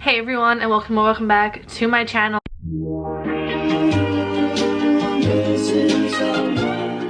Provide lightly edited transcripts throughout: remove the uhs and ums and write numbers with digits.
Hey everyone, and welcome back to my channel.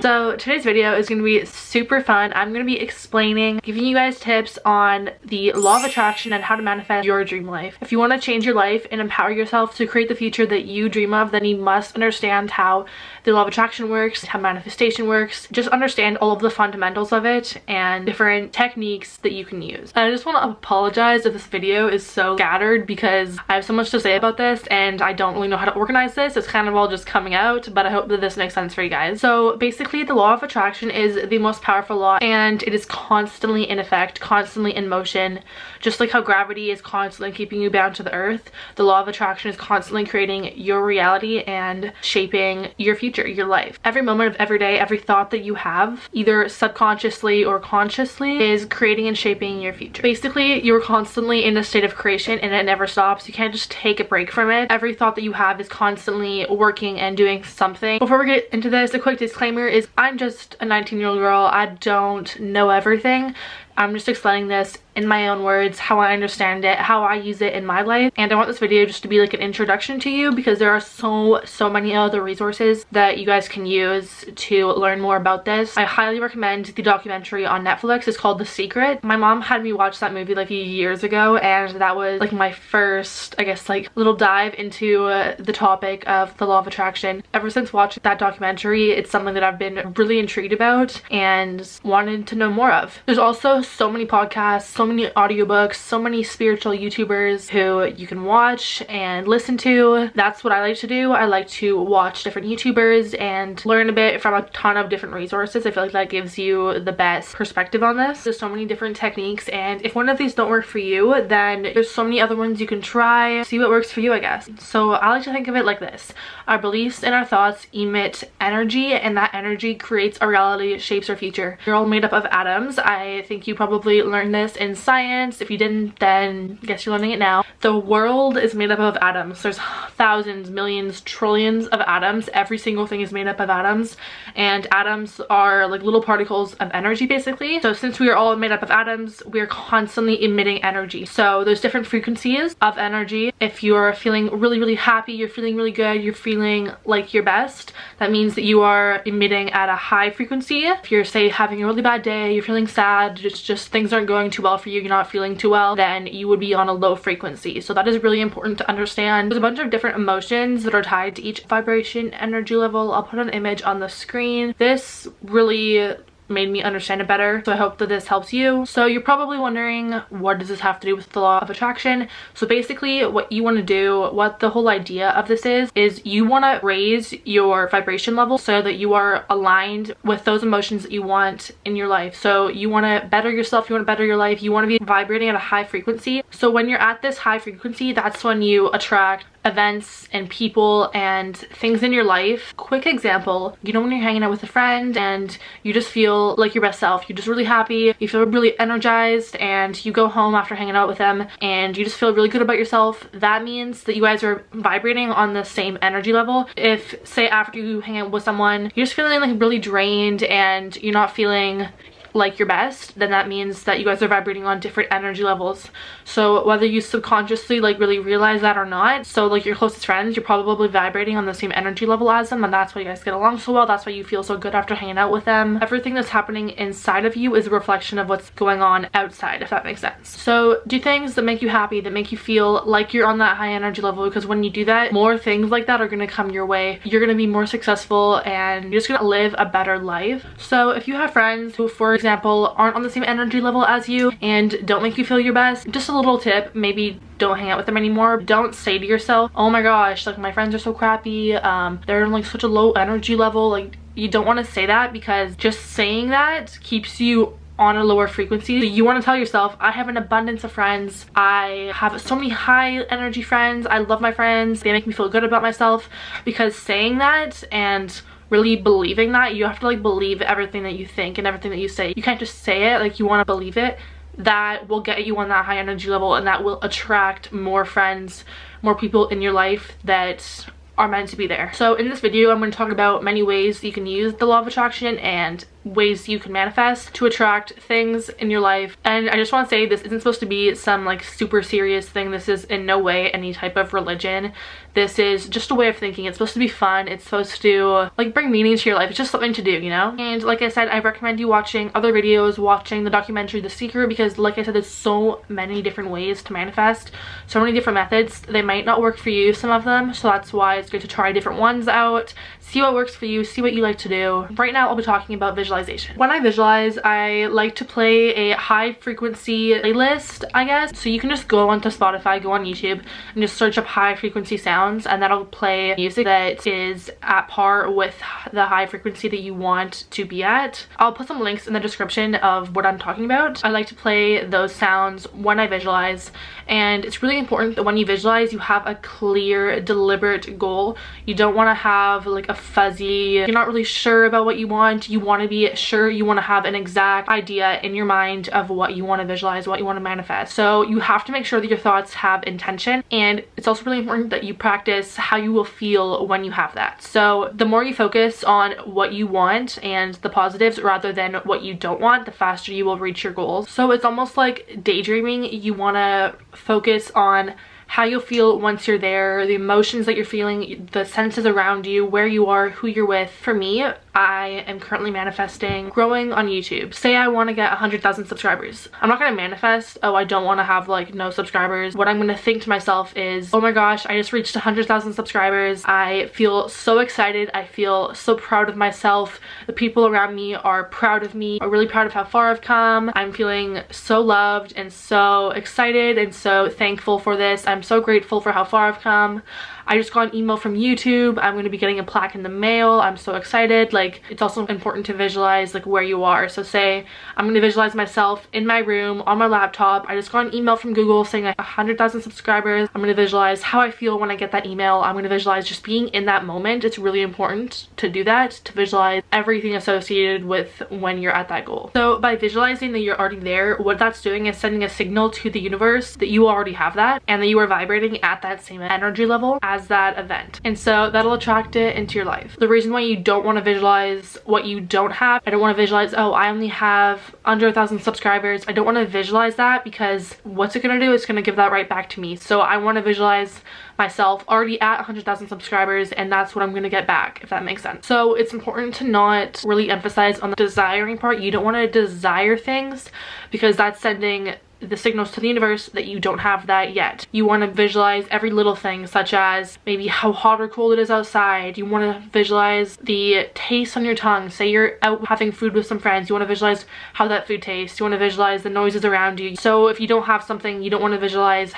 So today's video is going to be super fun. I'm going to be explaining, giving you guys tips on the law of attraction and how to manifest your dream life. If you want to change your life and empower yourself to create the future that you dream of, then you must understand how the law of attraction works, how manifestation works. Just understand all of the fundamentals of it and different techniques that you can use. And I just want to apologize if this video is so scattered because I have so much to say about this and I don't really know how to organize this. It's kind of all just coming out, but I hope that this makes sense for you guys. So basically, the law of attraction is the most powerful law, and it is constantly in effect, constantly in motion. Just like how gravity is constantly keeping you bound to the earth, the law of attraction is constantly creating your reality and shaping your future, your life. Every moment of every day, every thought that you have, either subconsciously or consciously, is creating and shaping your future. Basically, you're constantly in a state of creation and it never stops. You can't just take a break from it. Every thought that you have is constantly working and doing something. Before we get into this, a quick disclaimer is I'm just a 19-year-old girl. I don't know everything. I'm just explaining this in my own words, how I understand it, how I use it in my life. And I want this video just to be like an introduction to you because there are so many other resources that you guys can use to learn more about this. I highly recommend the documentary on Netflix. It's called The Secret. My mom had me watch that movie like a few years ago, and that was like my first, I guess, like little dive into the topic of the law of attraction. Ever since watching that documentary, it's something that I've been really intrigued about and wanted to know more of. There's also so many podcasts, so many audiobooks, so many spiritual YouTubers who you can watch and listen to. That's what I like to do. I like to watch different YouTubers and learn a bit from a ton of different resources. I feel like that gives you the best perspective on this. There's so many different techniques, and if one of these don't work for you, then there's so many other ones you can try. See what works for you, I guess. So I like to think of it like this. Our beliefs and our thoughts emit energy, and that energy creates our reality, shapes our future. You're all made up of atoms. I think you probably learned this in science. If you didn't, then I guess you're learning it now. The world is made up of atoms. There's thousands, millions, trillions of atoms. Every single thing is made up of atoms, and atoms are like little particles of energy basically. So since we are all made up of atoms, we are constantly emitting energy. So there's different frequencies of energy. If you're feeling really happy, you're feeling really good, you're feeling like your best, that means that you are emitting at a high frequency. If you're, say, having a really bad day, you're feeling sad, it's just things aren't going too well for you, you're not feeling too well, then you would be on a low frequency. So that is really important to understand. There's a bunch of different emotions that are tied to each vibration energy level. I'll put an image on the screen. This really made me understand it better, so I hope that this helps you. So you're probably wondering, what does this have to do with the law of attraction? So basically what you want to do, what the whole idea of this is you want to raise your vibration level so that you are aligned with those emotions that you want in your life. So you want to better yourself, you want to better your life, you want to be vibrating at a high frequency. So when you're at this high frequency, that's when you attract events and people and things in your life. Quick example, you know when you're hanging out with a friend and you just feel like your best self, you're just really happy, you feel really energized, and you go home after hanging out with them and you just feel really good about yourself. That means that you guys are vibrating on the same energy level. If, say, after you hang out with someone, you're just feeling like really drained and you're not feeling like your best, then that means that you guys are vibrating on different energy levels. So whether you subconsciously like really realize that or not, so like your closest friends, you're probably vibrating on the same energy level as them, and that's why you guys get along so well. That's why you feel so good after hanging out with them. Everything that's happening inside of you is a reflection of what's going on outside, if that makes sense. So do things that make you happy, that make you feel like you're on that high energy level, because when you do that, more things like that are going to come your way. You're going to be more successful and you're just going to live a better life. So if you have friends who, for example, aren't on the same energy level as you and don't make you feel your best, just a little tip, maybe don't hang out with them anymore. Don't say to yourself, oh my gosh, like my friends are so crappy, they're in like such a low energy level. Like, you don't want to say that, because just saying that keeps you on a lower frequency. So you want to tell yourself, I have an abundance of friends, I have so many high energy friends, I love my friends, they make me feel good about myself. Because saying that and really believing that, you have to like believe everything that you think and everything that you say. You can't just say it, like you want to believe it. That will get you on that high energy level, and that will attract more friends, more people in your life that are meant to be there. So in this video, I'm going to talk about many ways you can use the law of attraction and ways you can manifest to attract things in your life. And I just want to say, this isn't supposed to be some like super serious thing. This is in no way any type of religion. This is just a way of thinking. It's supposed to be fun. It's supposed to like bring meaning to your life. It's just something to do, you know? And like I said, I recommend you watching other videos, watching the documentary The Secret, because like I said, there's so many different ways to manifest, so many different methods. They might not work for you, some of them, so that's why it's good to try different ones out, see what works for you, see what you like to do. Right now I'll be talking about visualization. When I visualize, I like to play a high frequency playlist, I guess. So you can just go onto Spotify, go on YouTube, and just search up high frequency sounds, and that'll play music that is at par with the high frequency that you want to be at. I'll put some links in the description of what I'm talking about. I like to play those sounds when I visualize, and it's really important that when you visualize, you have a clear, deliberate goal. You don't want to have like a fuzzy, you're not really sure about what you want. You want to be sure, you want to have an exact idea in your mind of what you want to visualize, what you want to manifest. So you have to make sure that your thoughts have intention, and it's also really important that you practice how you will feel when you have that. So the more you focus on what you want and the positives rather than what you don't want, the faster you will reach your goals. So it's almost like daydreaming. You want to focus on how you'll feel once you're there, the emotions that you're feeling, the senses around you, where you are, who you're with. For me, I am currently manifesting growing on YouTube. Say I want to get 100,000 subscribers. I'm not going to manifest, oh, I don't want to have like no subscribers. What I'm going to think to myself is, oh my gosh, I just reached 100,000 subscribers. I feel so excited. I feel so proud of myself. The people around me are proud of me, are really proud of how far I've come. I'm feeling so loved and so excited and so thankful for this. I'm so grateful for how far I've come. I just got an email from YouTube. I'm going to be getting a plaque in the mail. I'm so excited. Like, it's also important to visualize like where you are. So say I'm going to visualize myself in my room on my laptop. I just got an email from Google saying I have 100,000 subscribers. I'm going to visualize how I feel when I get that email. I'm going to visualize just being in that moment. It's really important to do that, to visualize everything associated with when you're at that goal. So by visualizing that you're already there, what that's doing is sending a signal to the universe that you already have that and that you are vibrating at that same energy level as that event, and so that'll attract it into your life. The reason why you don't want to visualize what you don't have, I don't want to visualize, oh, I only have under 1,000 subscribers. I don't want to visualize that, because what's it gonna do? It's gonna give that right back to me. So I want to visualize myself already at 100,000 subscribers, and that's what I'm gonna get back, if that makes sense. So it's important to not really emphasize on the desiring part. You don't want to desire things, because that's sending the signals to the universe that you don't have that yet. You want to visualize every little thing, such as maybe how hot or cold it is outside. You want to visualize the taste on your tongue. Say you're out having food with some friends, you want to visualize how that food tastes. You want to visualize the noises around you. So if you don't have something, you don't want to visualize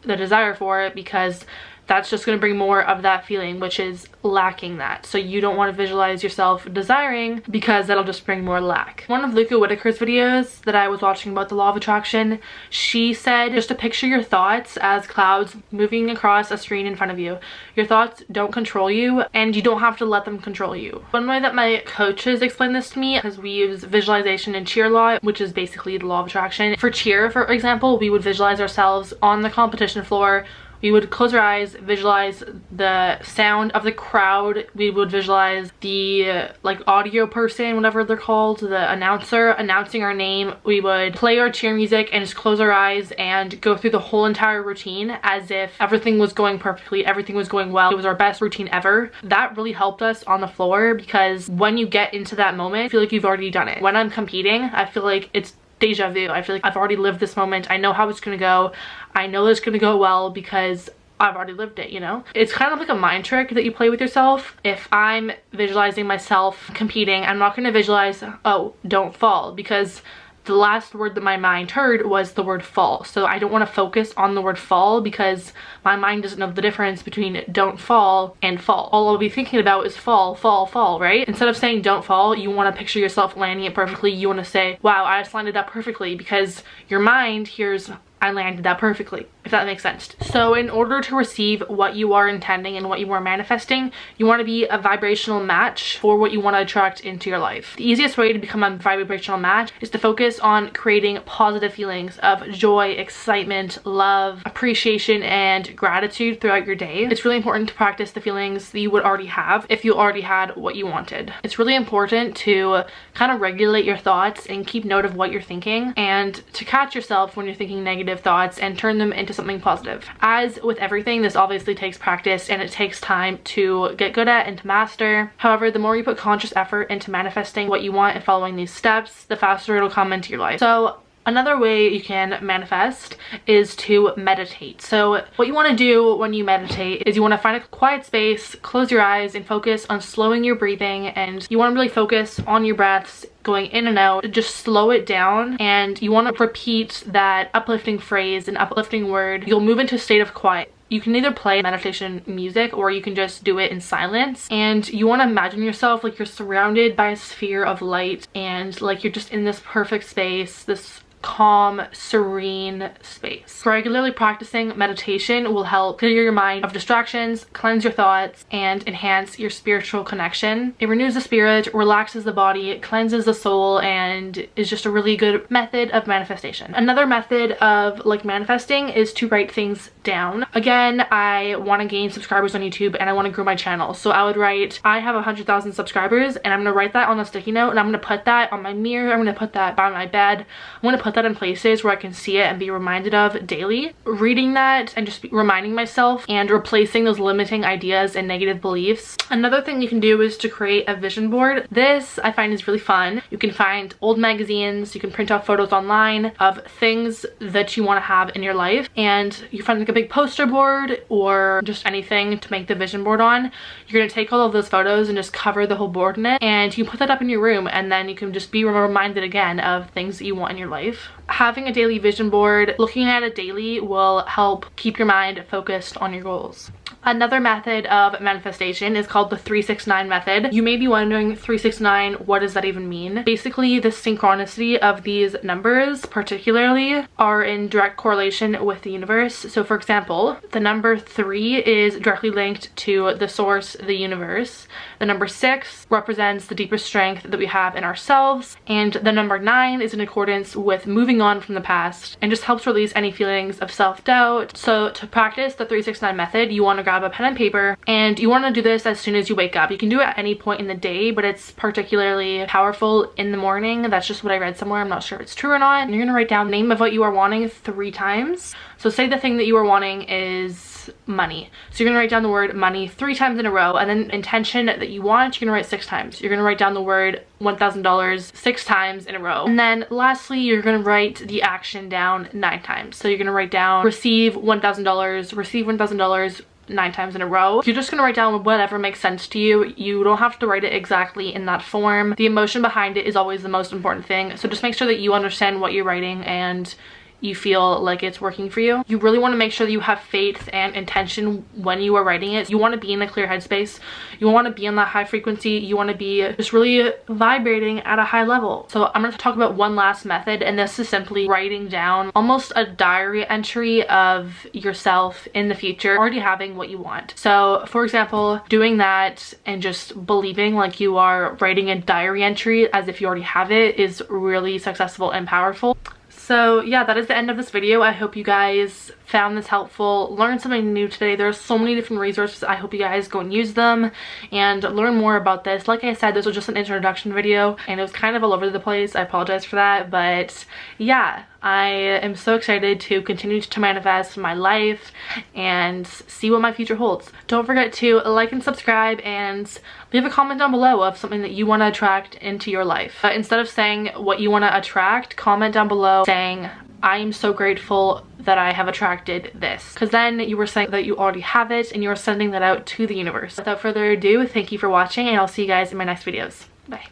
the desire for it, because that's just going to bring more of that feeling, which is lacking that. So you don't want to visualize yourself desiring, because that'll just bring more lack. One of Luca Whitaker's videos that I was watching about the law of attraction, she said just to picture your thoughts as clouds moving across a screen in front of you. Your thoughts don't control you, and you don't have to let them control you. One way that my coaches explain this to me, because we use visualization and cheer law, which is basically the law of attraction. For cheer, for example, we would visualize ourselves on the competition floor. We would close our eyes, visualize the sound of the crowd. We would visualize the like audio person, whatever they're called, the announcer announcing our name. We would play our cheer music and just close our eyes and go through the whole entire routine as if everything was going perfectly, everything was going well. It was our best routine ever. That really helped us on the floor, because when you get into that moment, I feel like you've already done it. When I'm competing, I feel like it's deja vu. I feel like I've already lived this moment. I know how it's gonna go. I know it's gonna go well because I've already lived it, you know? It's kind of like a mind trick that you play with yourself. If I'm visualizing myself competing, I'm not gonna visualize, oh, don't fall, because the last word that my mind heard was the word fall. So I don't want to focus on the word fall, because my mind doesn't know the difference between don't fall and fall. All I'll be thinking about is fall, fall, fall, right? Instead of saying don't fall, you want to picture yourself landing it perfectly. You want to say, wow, I just landed up perfectly, because your mind hears I landed that perfectly, if that makes sense. So in order to receive what you are intending and what you are manifesting, you want to be a vibrational match for what you want to attract into your life. The easiest way to become a vibrational match is to focus on creating positive feelings of joy, excitement, love, appreciation, and gratitude throughout your day. It's really important to practice the feelings that you would already have if you already had what you wanted. It's really important to kind of regulate your thoughts and keep note of what you're thinking, and to catch yourself when you're thinking negative thoughts and turn them into something positive. As with everything, this obviously takes practice and it takes time to get good at and to master. However, the more you put conscious effort into manifesting what you want and following these steps, the faster it'll come into your life. So another way you can manifest is to meditate. So what you want to do when you meditate is you want to find a quiet space, close your eyes, and focus on slowing your breathing, and you want to really focus on your breaths going in and out. Just slow it down, and you want to repeat that uplifting phrase, an uplifting word. You'll move into a state of quiet. You can either play meditation music or you can just do it in silence, and you want to imagine yourself like you're surrounded by a sphere of light and like you're just in this perfect space, this calm, serene space. Regularly practicing meditation will help clear your mind of distractions, cleanse your thoughts, and enhance your spiritual connection. It renews the spirit, relaxes the body, cleanses the soul, and is just a really good method of manifestation. Another method of like manifesting is to write things down. Again, I want to gain subscribers on YouTube and I want to grow my channel. So I would write, I have 100,000 subscribers, and I'm going to write that on a sticky note, and I'm going to put that on my mirror. I'm going to put that by my bed. I'm going to put that in places where I can see it and be reminded of daily. Reading that and just reminding myself and replacing those limiting ideas and negative beliefs. Another thing you can do is to create a vision board. This I find is really fun. You can find old magazines, you can print out photos online of things that you want to have in your life, and you find like a big poster board or just anything to make the vision board on. You're going to take all of those photos and just cover the whole board in it, and you can put that up in your room, and then you can just be reminded again of things that you want in your life. Having a daily vision board, looking at it daily, will help keep your mind focused on your goals. Another method of manifestation is called the 369 method. You may be wondering, 369, what does that even mean? Basically, the synchronicity of these numbers particularly are in direct correlation with the universe. So for example, the number 3 is directly linked to the source, the universe. The number 6 represents the deepest strength that we have in ourselves. And the number 9 is in accordance with moving on from the past and just helps release any feelings of self-doubt. So to practice the 369 method, you want to grab a pen and paper, and you want to do this as soon as you wake up. You can do it at any point in the day, but it's particularly powerful in the morning. That's just what I read somewhere. I'm not sure if it's true or not. And you're going to write down the name of what you are wanting 3 times. So say the thing that you are wanting is money. So you're going to write down the word money 3 times in a row, and then intention that you want, you're going to write 6 times. You're going to write down the word $1,000 6 times in a row. And then lastly, you're going to write the action down 9 times. So you're going to write down receive $1,000, receive $1,000, 9 times in a row. You're just gonna write down whatever makes sense to you. You don't have to write it exactly in that form. The emotion behind it is always the most important thing. So just make sure that you understand what you're writing and you feel like it's working for you. You really want to make sure that you have faith and intention when you are writing it. You want to be in a clear headspace. You want to be in that high frequency. You want to be just really vibrating at a high level. So I'm going to talk about one last method, and this is simply writing down almost a diary entry of yourself in the future, already having what you want. So for example, doing that and just believing like you are writing a diary entry as if you already have it is really successful and powerful. So yeah, that is the end of this video. I hope you guys found this helpful, learned something new today. There's so many different resources. I hope you guys go and use them and learn more about this. Like I said, this was just an introduction video and it was kind of all over the place. I apologize for that, but yeah, I am so excited to continue to manifest my life and see what my future holds. Don't forget to like and subscribe and leave a comment down below of something that you want to attract into your life. Instead of saying what you want to attract, comment down below saying, I am so grateful that I have attracted this. Because then you were saying that you already have it and you are sending that out to the universe. Without further ado, thank you for watching and I'll see you guys in my next videos. Bye.